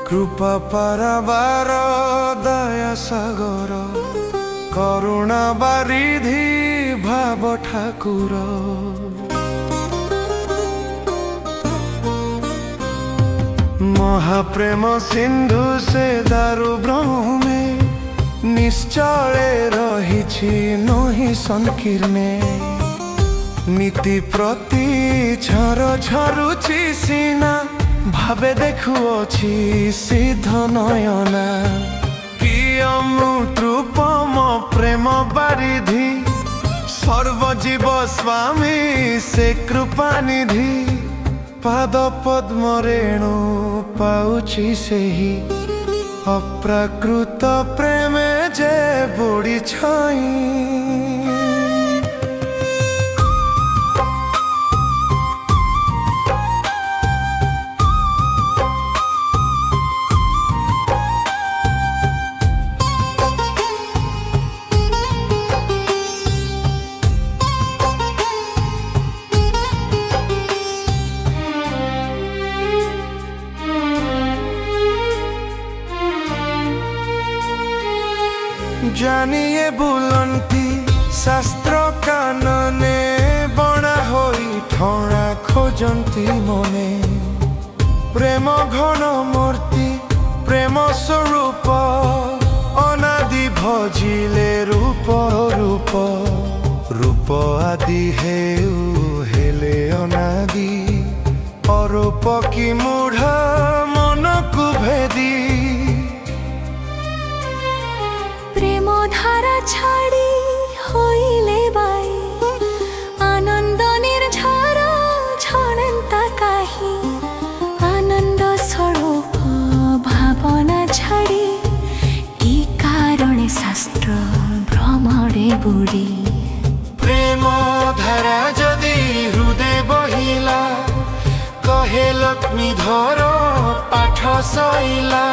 कृपा पाराबार दया सागर करुणा बारिधि भाव ठाकुर महाप्रेम सिंधु से दारु ब्रह्मे निश्चले रही नही संकीर्णे नीति प्रति झर झरुची सीना भावे देखुअछि सिद्ध नयना प्रियमूत्रुपम प्रेम बारिधि सर्वजीव स्वामी से कृपानिधि पाद पद्म रेणु पाउछि सेहि अप्राकृत प्रेमे जे बुड़ी छाई जानिए बुलंती शास्त्र कानने बना होई ठणा खोजंती मने प्रेम घन मूर्ति प्रेम स्वरूप अनादि भजिले रूप रूप रूप आदि हेले अनादि अरूप की मूढ़ मन को भेदी प्रेम धारा छाड़ी होइले बाई आनंद निर्झर झरंता काही आनंद स्वरूप भावना छाड़ी की कारण शास्त्र भ्रमरे बुड़ी प्रेम धारा जदि हृदय बहिला कहे लक्ष्मी धर पाठ सैला।